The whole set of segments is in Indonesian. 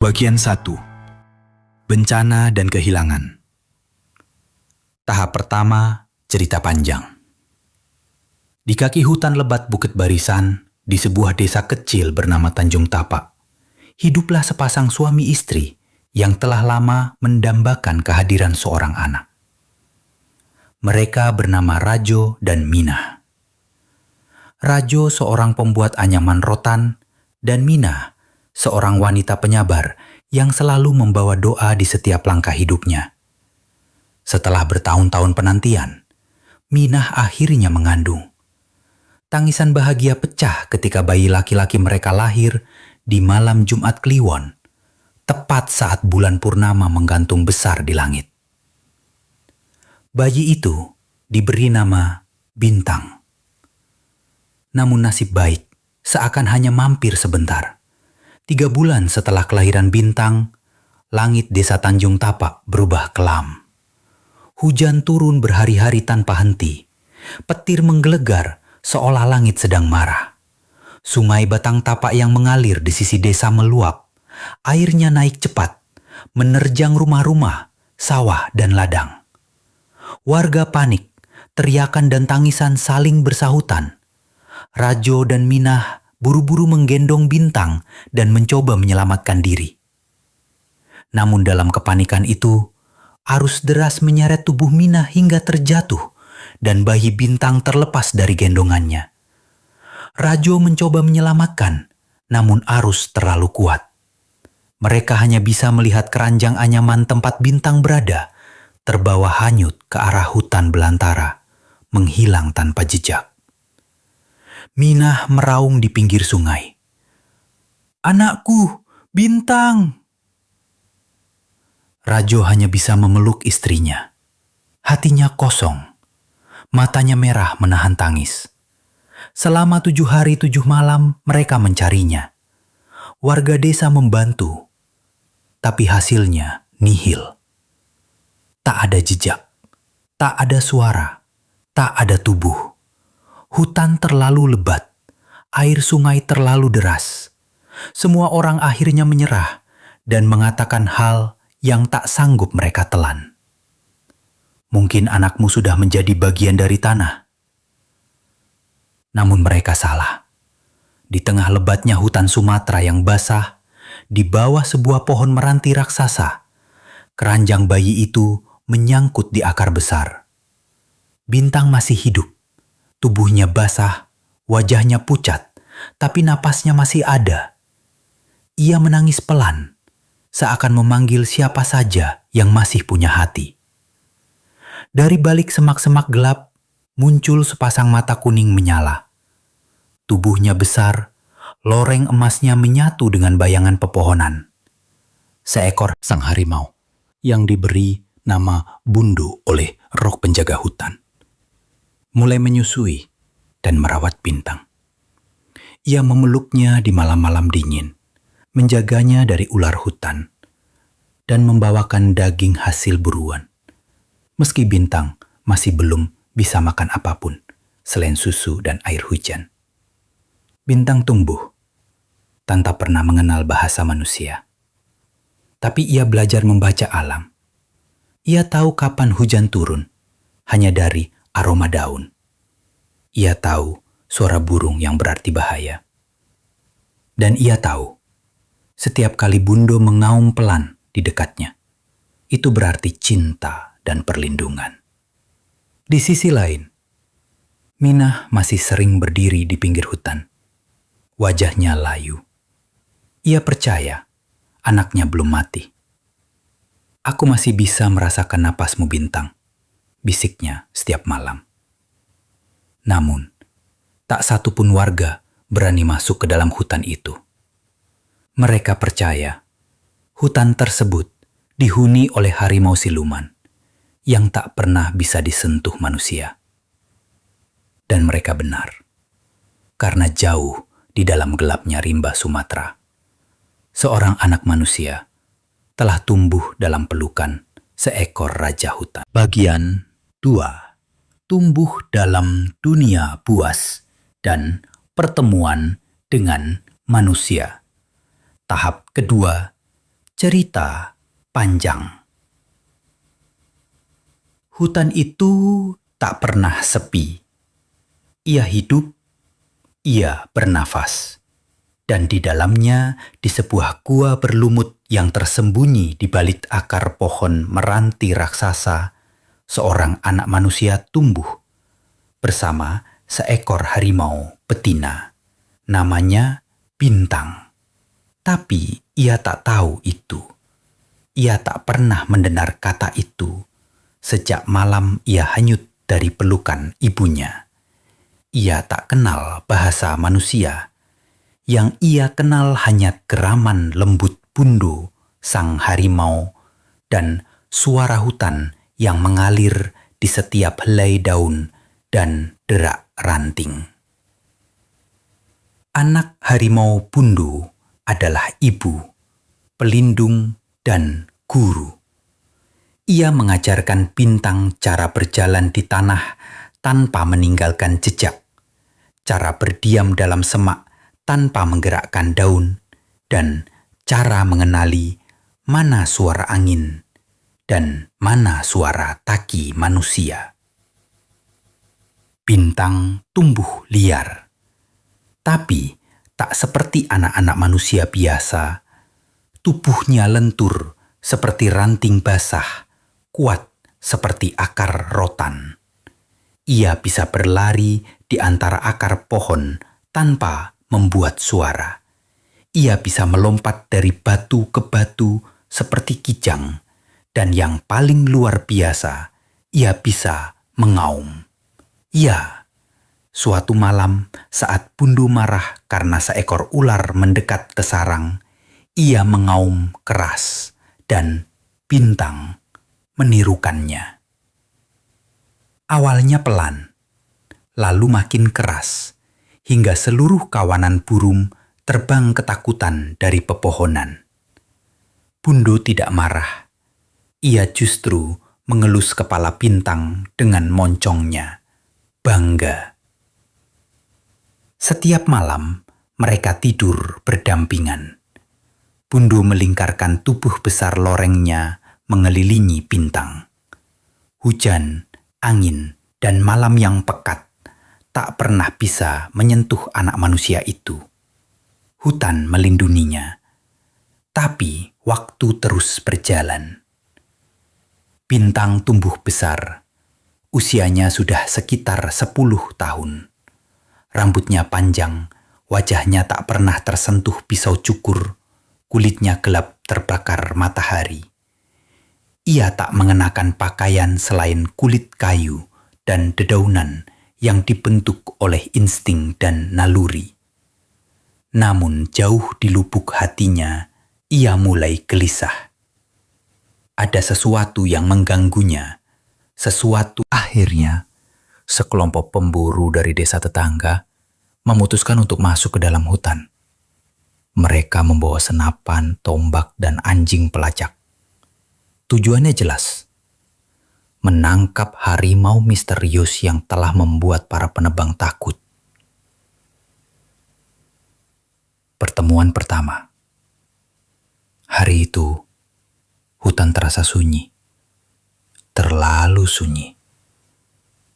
Bagian 1. Bencana dan kehilangan. Tahap pertama, cerita panjang. Di kaki hutan lebat Bukit Barisan, di sebuah desa kecil bernama Tanjung Tapak, hiduplah sepasang suami istri yang telah lama mendambakan kehadiran seorang anak. Mereka bernama Rajo dan Minah. Rajo seorang pembuat anyaman rotan dan Minah seorang wanita penyabar yang selalu membawa doa di setiap langkah hidupnya. Setelah bertahun-tahun penantian, Minah akhirnya mengandung. Tangisan bahagia pecah ketika bayi laki-laki mereka lahir di malam Jumat Kliwon, tepat saat bulan purnama menggantung besar di langit. Bayi itu diberi nama Bintang. Namun nasib baik seakan hanya mampir sebentar. 3 bulan setelah kelahiran Bintang, langit desa Tanjung Tapak berubah kelam. Hujan turun berhari-hari tanpa henti. Petir menggelegar seolah langit sedang marah. Sungai Batang Tapak yang mengalir di sisi desa meluap. Airnya naik cepat, menerjang rumah-rumah, sawah, dan ladang. Warga panik, teriakan dan tangisan saling bersahutan. Rajo dan Minah buru-buru menggendong Bintang dan mencoba menyelamatkan diri. Namun dalam kepanikan itu, arus deras menyeret tubuh Minah hingga terjatuh dan bayi Bintang terlepas dari gendongannya. Rajo mencoba menyelamatkan, namun arus terlalu kuat. Mereka hanya bisa melihat keranjang anyaman tempat Bintang berada, terbawa hanyut ke arah hutan belantara, menghilang tanpa jejak. Minah meraung di pinggir sungai. "Anakku, Bintang!" Rajo hanya bisa memeluk istrinya. Hatinya kosong. Matanya merah menahan tangis. Selama 7 hari 7 malam mereka mencarinya. Warga desa membantu. Tapi hasilnya nihil. Tak ada jejak. Tak ada suara. Tak ada tubuh. Hutan terlalu lebat, air sungai terlalu deras. Semua orang akhirnya menyerah dan mengatakan hal yang tak sanggup mereka telan. "Mungkin anakmu sudah menjadi bagian dari tanah." Namun mereka salah. Di tengah lebatnya hutan Sumatera yang basah, di bawah sebuah pohon meranti raksasa, keranjang bayi itu menyangkut di akar besar. Bintang masih hidup. Tubuhnya basah, wajahnya pucat, tapi napasnya masih ada. Ia menangis pelan, seakan memanggil siapa saja yang masih punya hati. Dari balik semak-semak gelap, muncul sepasang mata kuning menyala. Tubuhnya besar, loreng emasnya menyatu dengan bayangan pepohonan. Seekor sang harimau yang diberi nama Bundu oleh roh penjaga hutan. Mulai menyusui dan merawat Bintang. Ia memeluknya di malam-malam dingin, menjaganya dari ular hutan, dan membawakan daging hasil buruan. Meski Bintang masih belum bisa makan apapun selain susu dan air hujan. Bintang tumbuh tanpa pernah mengenal bahasa manusia. Tapi ia belajar membaca alam. Ia tahu kapan hujan turun, hanya dari aroma daun. Ia tahu suara burung yang berarti bahaya. Dan ia tahu, setiap kali Bundo mengaum pelan di dekatnya, itu berarti cinta dan perlindungan. Di sisi lain, Minah masih sering berdiri di pinggir hutan. Wajahnya layu. Ia percaya anaknya belum mati. "Aku masih bisa merasakan napasmu, Bintang," bisiknya setiap malam. Namun, tak satu pun warga berani masuk ke dalam hutan itu. Mereka percaya hutan tersebut dihuni oleh harimau siluman yang tak pernah bisa disentuh manusia. Dan mereka benar, karena jauh di dalam gelapnya rimba Sumatera, seorang anak manusia telah tumbuh dalam pelukan seekor raja hutan. Bagian 2. Tumbuh dalam dunia buas dan pertemuan dengan manusia. Tahap kedua, Cerita panjang. Hutan itu tak pernah sepi. Ia hidup, ia bernafas. Dan di dalamnya, di sebuah gua berlumut yang tersembunyi di balik akar pohon meranti raksasa, seorang anak manusia tumbuh bersama seekor harimau betina. Namanya Bintang. Tapi ia tak tahu itu. Ia tak pernah mendengar kata itu. Sejak malam ia hanyut dari pelukan ibunya. Ia tak kenal bahasa manusia. Yang ia kenal hanya geraman lembut Bundo, sang harimau, dan suara hutan yang mengalir di setiap helai daun dan derak ranting. Anak harimau Bundo adalah ibu, pelindung, dan guru. Ia mengajarkan Bintang cara berjalan di tanah tanpa meninggalkan jejak, cara berdiam dalam semak tanpa menggerakkan daun, dan cara mengenali mana suara angin dan mana suara taki manusia. Bintang tumbuh liar, tapi tak seperti anak-anak manusia biasa. Tubuhnya lentur seperti ranting basah, kuat seperti akar rotan. Ia bisa berlari di antara akar pohon tanpa membuat suara. Ia bisa melompat dari batu ke batu seperti kijang. Dan yang paling luar biasa, ia bisa mengaum. Ya, suatu malam saat Bundo marah karena seekor ular mendekat ke sarang, ia mengaum keras dan Bintang menirukannya. Awalnya pelan, lalu makin keras, hingga seluruh kawanan burung terbang ketakutan dari pepohonan. Bundo tidak marah. Ia justru mengelus kepala Bintang dengan moncongnya, bangga. Setiap malam mereka tidur berdampingan. Bundo melingkarkan tubuh besar lorengnya mengelilingi Bintang. Hujan, angin, dan malam yang pekat tak pernah bisa menyentuh anak manusia itu. Hutan melindunginya, tapi waktu terus berjalan. Bintang tumbuh besar. Usianya sudah sekitar 10 tahun. Rambutnya panjang, wajahnya tak pernah tersentuh pisau cukur, kulitnya gelap terbakar matahari. Ia tak mengenakan pakaian selain kulit kayu dan dedaunan yang dibentuk oleh insting dan naluri. Namun jauh di lubuk hatinya, ia mulai gelisah. Ada sesuatu yang mengganggunya, sesuatu. Akhirnya, sekelompok pemburu dari desa tetangga memutuskan untuk masuk ke dalam hutan. Mereka membawa senapan, tombak, dan anjing pelacak. Tujuannya jelas, menangkap harimau misterius yang telah membuat para penebang takut. Pertemuan pertama. Hari itu, hutan terasa sunyi. Terlalu sunyi.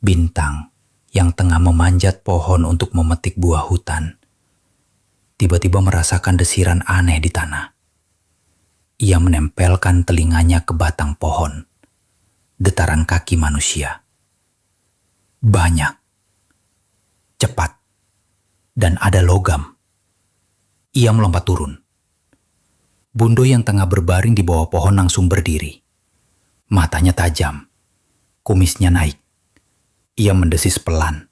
Bintang yang tengah memanjat pohon untuk memetik buah hutan, tiba-tiba merasakan desiran aneh di tanah. Ia menempelkan telinganya ke batang pohon. Detaran kaki manusia. Banyak. Cepat. Dan ada logam. Ia melompat turun. Bundo yang tengah berbaring di bawah pohon langsung berdiri. Matanya tajam. Kumisnya naik. Ia mendesis pelan.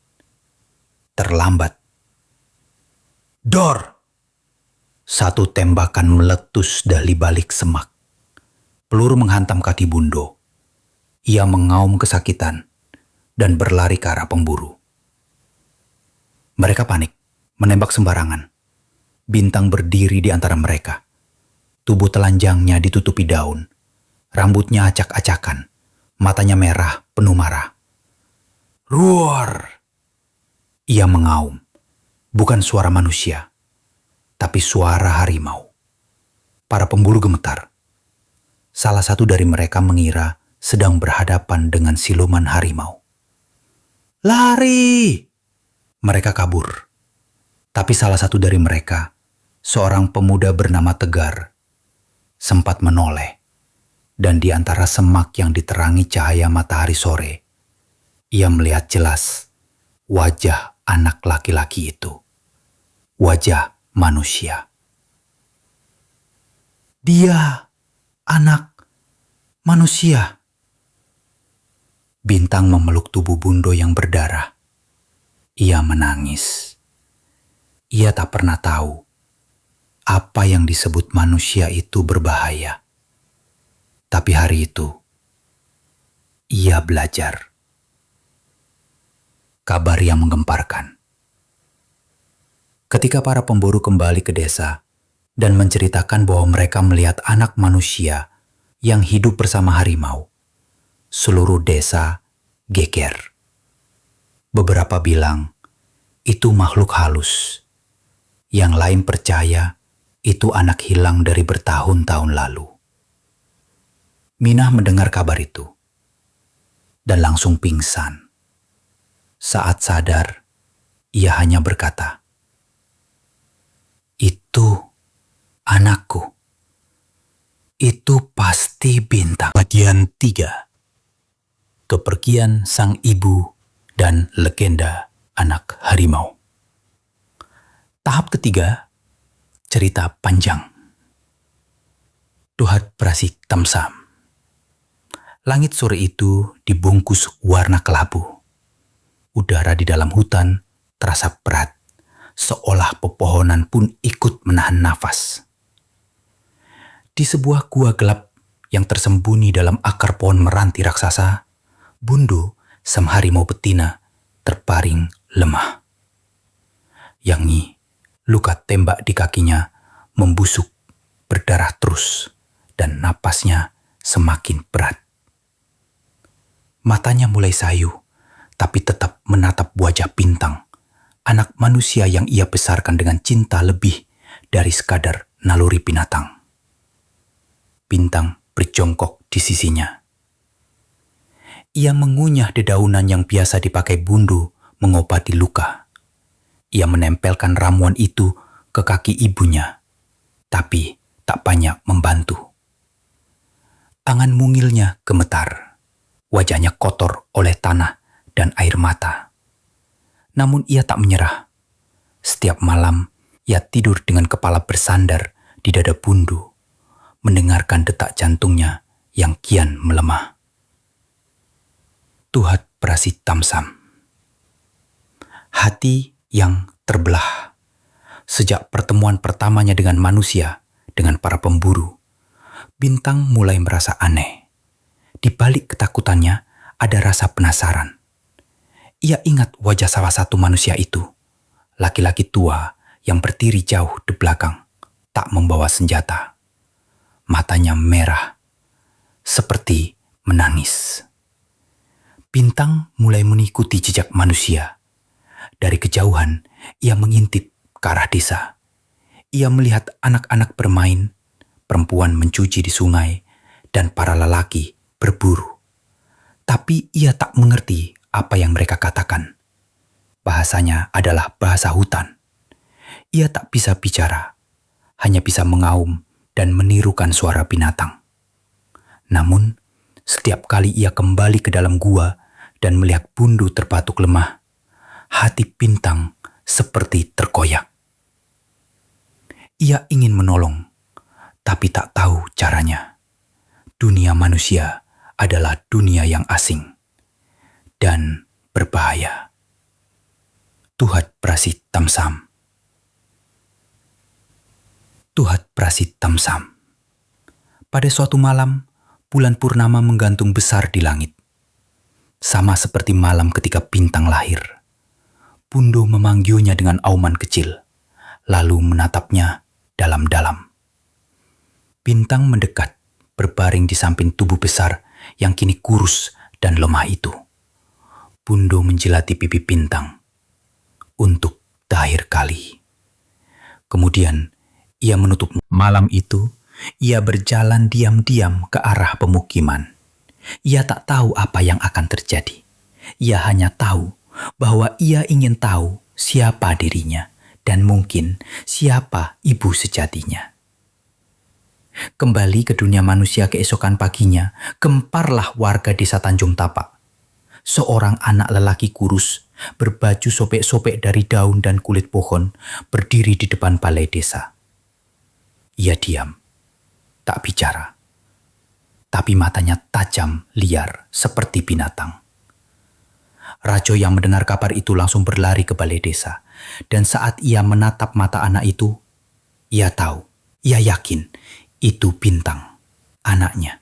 Terlambat. Dor! Satu tembakan meletus dari balik semak. Peluru menghantam kaki Bundo. Ia mengaum kesakitan dan berlari ke arah pemburu. Mereka panik, menembak sembarangan. Bintang berdiri di antara mereka. Tubuh telanjangnya ditutupi daun. Rambutnya acak-acakan. Matanya merah, penuh marah. Roar! Ia mengaum. Bukan suara manusia, tapi suara harimau. Para pemburu gemetar. salah satu dari mereka mengira sedang berhadapan dengan siluman harimau. "Lari!" Mereka kabur. Tapi salah satu dari mereka, seorang pemuda bernama Tegar, sempat menoleh. Dan di antara semak yang diterangi cahaya matahari sore, ia melihat jelas wajah anak laki-laki itu. Wajah manusia. "Dia anak manusia." Bintang memeluk tubuh Bundo yang berdarah. Ia menangis. Ia tak pernah tahu apa yang disebut manusia itu berbahaya. Tapi hari itu, ia belajar. Kabar yang menggemparkan. Ketika para pemburu kembali ke desa dan menceritakan bahwa mereka melihat anak manusia yang hidup bersama harimau, seluruh desa geger. Beberapa bilang, itu makhluk halus. Yang lain percaya, itu anak hilang dari bertahun-tahun lalu. Minah mendengar kabar itu dan langsung pingsan. Saat sadar, ia hanya berkata, "Itu anakku. Itu pasti Bintang." Bagian 3. Kepergian sang ibu dan legenda anak harimau. Tahap ketiga, cerita panjang. Tuhat Prasi Tamsam. Langit sore itu dibungkus warna kelabu. Udara di dalam hutan terasa berat, seolah pepohonan pun ikut menahan nafas. Di sebuah gua gelap yang tersembunyi dalam akar pohon meranti raksasa, Bundo, sang harimau betina, terbaring lemah. Yangi, luka tembak di kakinya, membusuk, berdarah terus, dan napasnya semakin berat. Matanya mulai sayu, tapi tetap menatap wajah Bintang, anak manusia yang ia besarkan dengan cinta lebih dari sekadar naluri binatang. Bintang berjongkok di sisinya. Ia mengunyah dedaunan yang biasa dipakai Bundo mengobati luka. Ia menempelkan ramuan itu ke kaki ibunya, tapi tak banyak membantu. Tangan mungilnya gemetar. Wajahnya kotor oleh tanah dan air mata. Namun ia tak menyerah. Setiap malam ia tidur dengan kepala bersandar di dada Bundo, mendengarkan detak jantungnya yang kian melemah. Tuhat Prasi Tamsam. Hati yang terbelah. Sejak pertemuan pertamanya dengan manusia, dengan para pemburu, Bintang mulai merasa aneh. Di balik ketakutannya ada rasa penasaran. Ia ingat wajah salah satu manusia itu, laki-laki tua yang berdiri jauh di belakang, tak membawa senjata. Matanya merah, seperti menangis. Bintang mulai mengikuti jejak manusia. Dari kejauhan, ia mengintip ke arah desa. Ia melihat anak-anak bermain, perempuan mencuci di sungai, dan para lelaki berburu. Tapi ia tak mengerti apa yang mereka katakan. Bahasanya adalah bahasa hutan. Ia tak bisa bicara, hanya bisa mengaum dan menirukan suara binatang. Namun, setiap kali ia kembali ke dalam gua dan melihat Bundo terbatuk lemah, hati Bintang seperti terkoyak. Ia ingin menolong, tapi tak tahu caranya. Dunia manusia adalah dunia yang asing dan berbahaya. Tuhat Prasi Tamsam. Tuhat Prasi Tamsam. Pada suatu malam, bulan purnama menggantung besar di langit. Sama seperti malam ketika Bintang lahir. Bundo memanggilnya dengan auman kecil, lalu menatapnya dalam-dalam. Bintang mendekat, berbaring di samping tubuh besar yang kini kurus dan lemah itu. Bundo menjilati pipi Bintang untuk terakhir kali. Kemudian ia menutup. Malam itu Ia berjalan diam-diam ke arah pemukiman. Ia tak tahu apa yang akan terjadi. Ia hanya tahu bahwa ia ingin tahu siapa dirinya dan mungkin siapa ibu sejatinya. Kembali ke dunia manusia keesokan paginya, gemparlah warga desa Tanjung Tapak. Seorang anak lelaki kurus, berbaju sobek-sobek dari daun dan kulit pohon, berdiri di depan balai desa. Ia diam, tak bicara. Tapi matanya tajam, liar, seperti binatang. Rajo yang mendengar kabar itu langsung berlari ke balai desa. Dan saat ia menatap mata anak itu, ia tahu, ia yakin, itu Bintang, anaknya.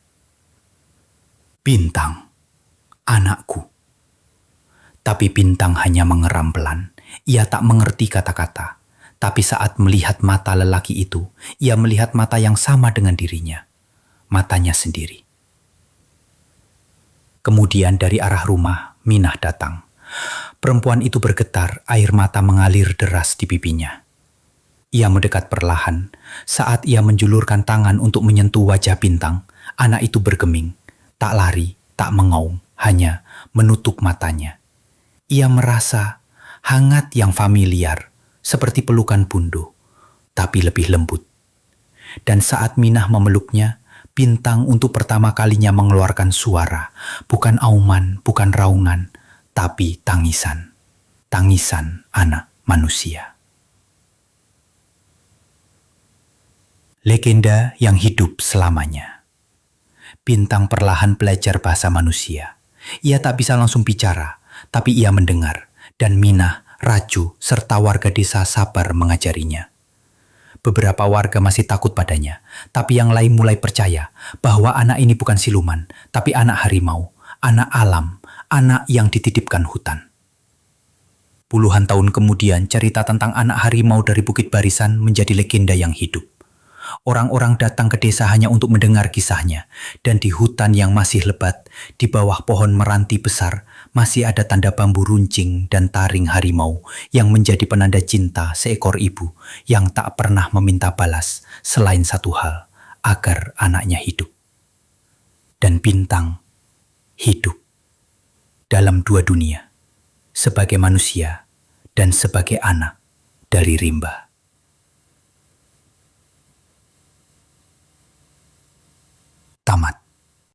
Bintang, anakku. Tapi Bintang hanya mengeram pelan. Ia tak mengerti kata-kata. Tapi saat melihat mata lelaki itu, ia melihat mata yang sama dengan dirinya. Matanya sendiri. Kemudian dari arah rumah, Minah datang. Perempuan itu bergetar, air mata mengalir deras di pipinya. Ia mendekat perlahan. Saat ia menjulurkan tangan untuk menyentuh wajah Bintang, anak itu bergeming. Tak lari, tak mengaum, hanya menutup matanya. Ia merasa hangat yang familiar, seperti pelukan bunda, tapi lebih lembut. Dan saat Minah memeluknya, Bintang untuk pertama kalinya mengeluarkan suara, bukan auman, bukan raungan, tapi tangisan. Tangisan anak manusia. Legenda yang hidup selamanya. Bintang perlahan belajar bahasa manusia. Ia tak bisa langsung bicara, tapi ia mendengar, dan Minah, Raju, serta warga desa sabar mengajarinya. Beberapa warga masih takut padanya, tapi yang lain mulai percaya bahwa anak ini bukan siluman, tapi anak harimau, anak alam, anak yang dititipkan hutan. Puluhan tahun kemudian, cerita tentang anak harimau dari Bukit Barisan menjadi legenda yang hidup. Orang-orang datang ke desa hanya untuk mendengar kisahnya, dan di hutan yang masih lebat, di bawah pohon meranti besar, masih ada tanda bambu runcing dan taring harimau yang menjadi penanda cinta seekor ibu yang tak pernah meminta balas selain satu hal, agar anaknya hidup. Dan Bintang hidup dalam dua dunia, sebagai manusia dan sebagai anak dari rimba. Tamat.